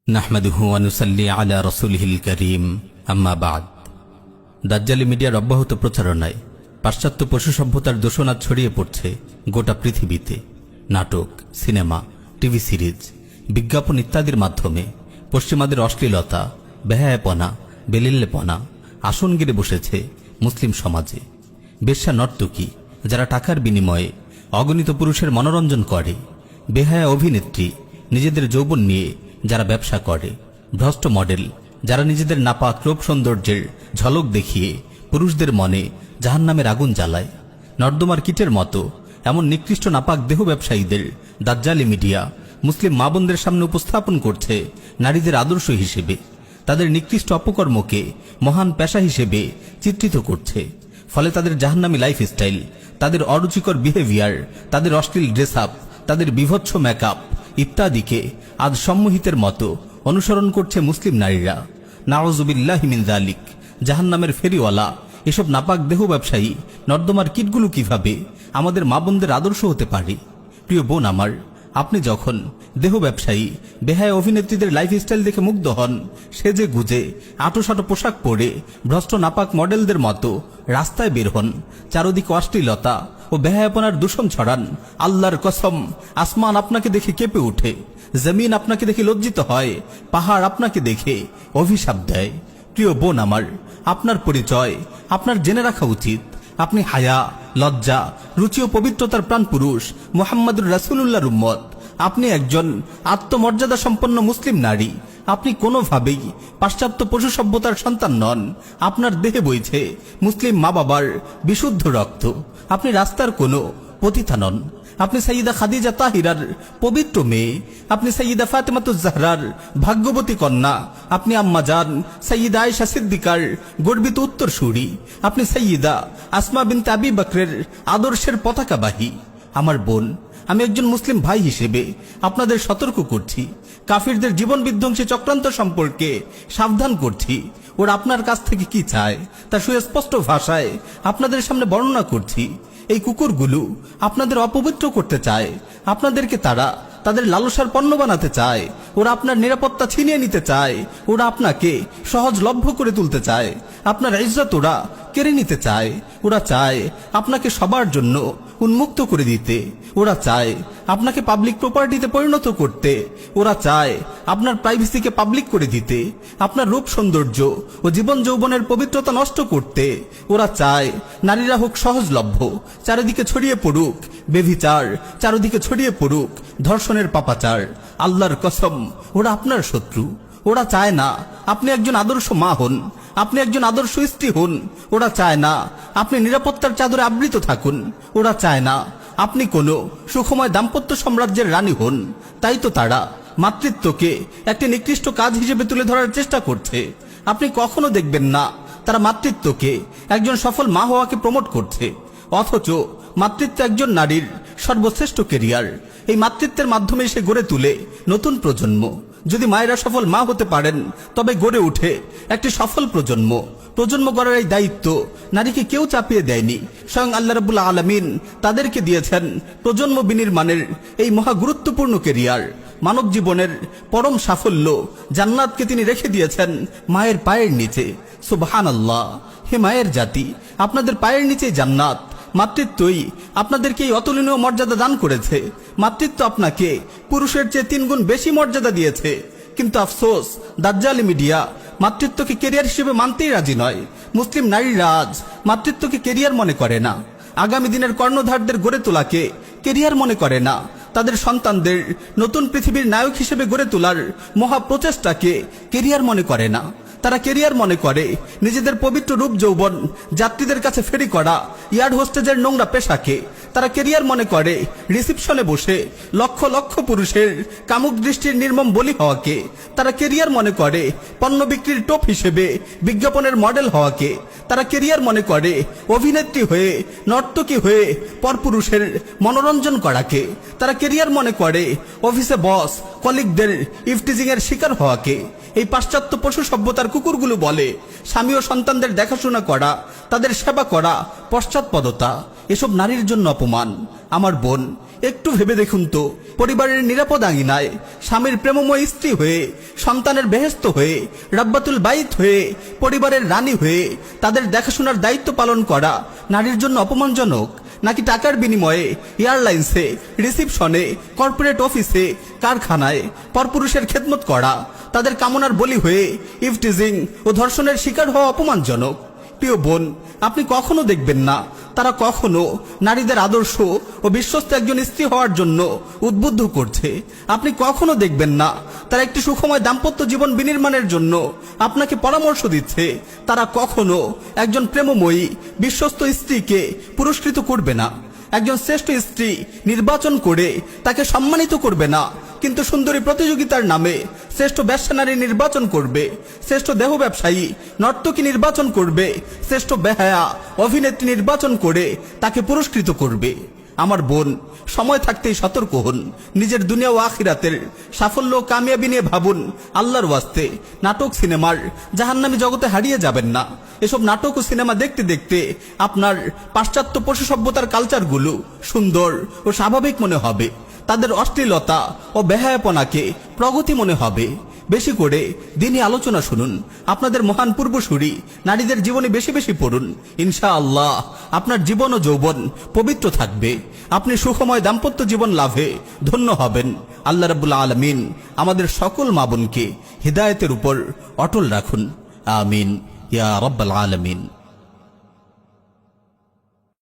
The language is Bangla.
নাহমাদুহু ওয়া নুসাল্লি আলা রাসূলিহিল কারীম আম্মা বা'দ। দাজ্জালি মিডিয়ার অব্যাহত প্রচারণায় পাশ্চাত্য পশু সভ্যতার দূষণ ছড়িয়ে পড়ছে গোটা পৃথিবীতে। নাটক, সিনেমা, টিভি সিরিজ, বিজ্ঞাপন ইত্যাদির মাধ্যমে পশ্চিমাদের অশ্লীলতা, বেহায়াপনা, বেলিল্লেপনা আসন গেড়ে বসেছে মুসলিম সমাজে। বেশ্যা নর্তকী যারা টাকার বিনিময়ে অগণিত পুরুষের মনোরঞ্জন করে, বেহায়া অভিনেত্রী নিজেদের যৌবন নিয়ে যারা ব্যবসা করে, ভ্রষ্ট মডেল যারা নিজেদের নাপাক রূপ সৌন্দর্যের ঝলক দেখিয়ে পুরুষদের মনে জাহান্নামের আগুন জ্বালায়, নর্দমার কীটের মতো এমন নিকৃষ্ট নাপাক দেহ ব্যবসায়ীদের দাজ্জালি মিডিয়া মুসলিম মা বোনদের সামনে উপস্থাপন করছে নারীদের আদর্শ হিসেবে। তাদের নিকৃষ্ট অপকর্মকে মহান পেশা হিসেবে চিত্রিত করছে। ফলে তাদের জাহান্নামী লাইফস্টাইল, তাদের অরুচিকর বিহেভিয়ার, তাদের অশ্লীল ড্রেস আপ, তাদের বিভৎস মেকআপ ইত্যাদিকে আজ সম্মোহিতের মতো অনুসরণ করছে মুসলিম নারীরা। নাউযুবিল্লাহি মিন যালিক। জাহান্নামের ফেরিওয়ালা এসব নাপাক দেহ ব্যবসায়ী নর্দমার কীটগুলো কিভাবে আমাদের মা বোনদের আদর্শ হতে পারে? প্রিয় বোন আমার, আপনি যখন দেহ ব্যবসায়ী বেহায়া অভিনেত্রীদের লাইফস্টাইল দেখে মুগ্ধ হন, সেজে গুজে আটোসাটো পোশাক পরে ভ্রষ্ট নাপাক মডেলদের মতো রাস্তায় বের হন, চারদিকে অশ্লীলতা ও বেহায়াপনার দূষণ ছড়ান, আল্লাহর কসম আসমান আপনাকে দেখে কেঁপে ওঠে, জমিন আপনাকে দেখে লজ্জিত হয়, পাহাড় আপনাকে দেখে অভিশাপ দেয়। প্রিয় বোন আমার, আপনার পরিচয় আপনার জেনে রাখা উচিত। আপনি হায়া, লজ্জা, রুচি ও পবিত্রতার প্রাণ পুরুষ মুহাম্মদুর রাসূলুল্লাহর উম্মত। আপনি একজন আত্মমর্যাদা সম্পন্ন মুসলিম নারী। আপনি কোনোভাবেই পাশ্চাত্য পশু সভ্যতার সন্তান নন। আপনার দেহে বইছে মুসলিম মা বাবার বিশুদ্ধ রক্ত। আপনি রাস্তার কোনো পতিতা নন। আপনি সাইয়্যিদা খাদিজা তাহিরার পবিত্র মেয়ে। আপনি সাইয়্যিদা ফাতেমাতুজ জাহরার ভাগ্যবতী কন্যা। আপনি আম্মা জান সাইয়্যিদা আয়েশা সিদ্দিকার গর্বিত উত্তরসূরি। আপনি সাইয়্যিদা আসমা বিনতে আবি বকরের আদর্শের পতাকাবাহী। আমার বোন, আমি একজন মুসলিম ভাই হিসেবে আপনাদের সতর্ক করছি, কাফিরদের জীবন বিধ্বংসী চক্রান্ত সম্পর্কে সাবধান করছি। ওরা আপনার কাছ থেকে কি চায় তা সুস্পষ্ট ভাষায় আপনাদের সামনে বর্ণনা করছি। এই কুকুরগুলো আপনাদের অপবিত্র করতে চায়। আপনাদেরকে তারা তাদের লালসার পণ্য বানাতে চায়। ওরা আপনার নিরাপত্তা ছিনিয়ে নিতে চায়। ওরা আপনাকে সহজলভ্য করে তুলতে চায়। আপনার ইজ্জত ওরা কেড়ে নিতে চায়। ওরা চায় আপনাকে সবার জন্য উন্মুক্ত করে দিতে। ওরা চায় আপনাকে পাবলিক প্রপার্টিতে পরিণত করতে। ওরা চায় আপনার প্রাইভেসিকে পাবলিক করে দিতে, আপনার রূপ সৌন্দর্য ও জীবন যৌবনের পবিত্রতা নষ্ট করতে। ওরা চায় নারীরা হোক সহজলভ্য, চারিদিকে ছড়িয়ে পড়ুক বেভিচার, চারিদিকে ছড়িয়ে পড়ুক ধর্ষণের পাপাচার। আল্লাহর কসম, ওরা আপনার শত্রু। ওরা চায় না আপনি একজন আদর্শ মা হন, আপনি একজন আদর্শ স্ত্রী হন। ওরা চায় না আপনি নিরাপত্তার চাদরে আবৃত থাকুন। ওরা চায় না আপনি কোনো সুখময় দাম্পত্য সাম্রাজ্যের রানী হন। তাই তো তারা মাতৃত্বকে একটি নিকৃষ্ট কাজ হিসেবে তুলে ধরার চেষ্টা করছে। আপনি কখনো দেখবেন না তারা মাতৃত্বকে একজন সফল মা হওয়াকে প্রমোট করছে, অথচ মাতৃত্ব একজন নারীর সর্বশ্রেষ্ঠ কেরিয়ার। এই মাতৃত্বের মাধ্যমে সে গড়ে তুলে নতুন প্রজন্ম। যদি মায়েরা সফল মা হতে পারেন, তবে গড়ে উঠে একটি সফল প্রজন্ম। প্রজন্ম গড়ার এই দায়িত্ব নারীকে কেউ চাপিয়ে দেয়নি। স্বয়ং আল্লাহ রাব্বুল আলামিন তাদেরকে দিয়েছেন প্রজন্ম বিনির্মাণের এই মহা গুরুত্বপূর্ণ কেরিয়ার। মানব জীবনের পরম সাফল্য জান্নাতকে তিনি রেখে দিয়েছেন মায়ের পায়ের নিচে। সুবহানাল্লাহ। হে মায়ের জাতি, আপনাদের পায়ের নিচে জান্নাত। মাতৃত্বই আপনাদেরকে এই অতুলনীয় মর্যাদা দান করেছে। মাতৃত্ব আপনাকে পুরুষের চেয়ে 3 গুণ বেশি মর্যাদা দিয়েছে। কিন্তু আফসোস, দাজ্জালি মিডিয়া মাতৃত্বকে কেরিয়ার হিসেবে মানতেই রাজি নয়। মুসলিম নারীরা আজ মাতৃত্বকে কেরিয়ার মনে করে না। আগামী দিনের কর্ণধারদের গড়ে তোলাকে কেরিয়ার মনে করে না। তাদের সন্তানদের নতুন পৃথিবীর নায়ক হিসেবে গড়ে তোলার মহা প্রচেষ্টাকে কেরিয়ার মনে করে না। তারা কেরিয়ার মনে করে নিজেদের পবিত্র রূপ যৌবন যাত্রীদের কাছে ফেরি করা ইয়ার্ড হোস্টেজের নোংরা পেশাকে। তারা কেরিয়ার মনে করে রিসিপশনে বসে লক্ষ লক্ষ পুরুষের কামুক দৃষ্টির নির্মম বলি হওয়াকে। তারা কেরিয়ার মনে করে পণ্য বিক্রির টোপ হিসেবে বিজ্ঞাপনের মডেল হওয়াকে। তারা কেরিয়ার মনে করে অভিনেত্রী হয়ে, নর্তকী হয়ে পরপুরুষের মনোরঞ্জন করাকে। তারা কেরিয়ার মনে করে অফিসে বস কলিগদের ইফটিজিং এর শিকার হওয়াকে। এই পাশ্চাত্য পশু সভ্যতার কুকুরগুলো বলে স্বামী ও সন্তানদের দেখাশোনা করা, তাদের সেবা করা পশ্চাৎপদতা। এসব নারীর জন্য অপমান। আমার বোন, একটু ভেবে দেখুন তো, পরিবারের নিরাপদ আঙিনায় স্বামীর প্রেমময় স্ত্রী হয়ে, সন্তানের বেহেশত হয়ে, রাব্বাতুল বাইত হয়ে, পরিবারের রানী হয়ে তাদের দেখাশোনার দায়িত্ব পালন করা নারীর জন্য অপমানজনক, নাকি টাকার বিনিময়ে এয়ারলাইন্সে, রিসিপশনে, কর্পোরেট অফিসে, কারখানায় পরপুরুষের খেদমত করা তাদের কামনার বলি হয়ে ইফটিজিং ও ধর্ষণের শিকার হওয়া অপমানজনক? প্রিয় বোন, আপনি কখনো দেখবেন না তারা কখনো নারীদের আদর্শ ও বিশ্বস্ত একজন স্ত্রী হওয়ার জন্য উদ্বুদ্ধ করছে। আপনি কখনো দেখবেন না তারা একটি সুখময় দাম্পত্য জীবন বিনির্মাণের জন্য আপনাকে পরামর্শ দিচ্ছে। তারা কখনো একজন প্রেমময়ী বিশ্বস্ত স্ত্রীকে পুরস্কৃত করবে না, একজন শ্রেষ্ঠ স্ত্রী নির্বাচন করে তাকে সম্মানিত করবে না, কিন্তু সুন্দরী প্রতিযোগিতার নামে শ্রেষ্ঠ ব্যবসা নারী নির্বাচন করবে, শ্রেষ্ঠ দেহ ব্যবসায়ী নর্তকী নির্বাচন করবে, শ্রেষ্ঠ বেহায়া অভিনেত্রী নির্বাচন করে তাকে পুরস্কৃত করবে। আমার বোন, সময় থাকতেই সতর্ক হন। নিজের দুনিয়া ও আখিরাতের সাফল্য ও কামিয়াবি নিয়ে ভাবুন। আল্লাহর ওয়াস্তে নাটক সিনেমার জাহান্নামী জগতে হারিয়ে যাবেন না। এসব নাটক ও সিনেমা দেখতে দেখতে আপনার পাশ্চাত্য পশু সভ্যতার কালচারগুলো সুন্দর ও স্বাভাবিক মনে হবে, তাদের অশ্লীলতা ও বেহায়াপনাকে প্রগতি মনে হবে। বেশি করে দিনী আলোচনা শুনুন, আপনাদের মহান পূর্বসূরি নারীদের জীবনে বেশি বেশি পড়ুন। ইনশাআল্লাহ আপনার জীবন ও যৌবন পবিত্র থাকবে, আপনি সুখময় দাম্পত্য জীবন লাভে ধন্য হবেন। আল্লাহ রাব্বুল আলামিন আমাদের সকল মা বোনকে হিদায়াতের উপর অটল রাখুন। আমিন ইয়া রাব্বাল আলামিন।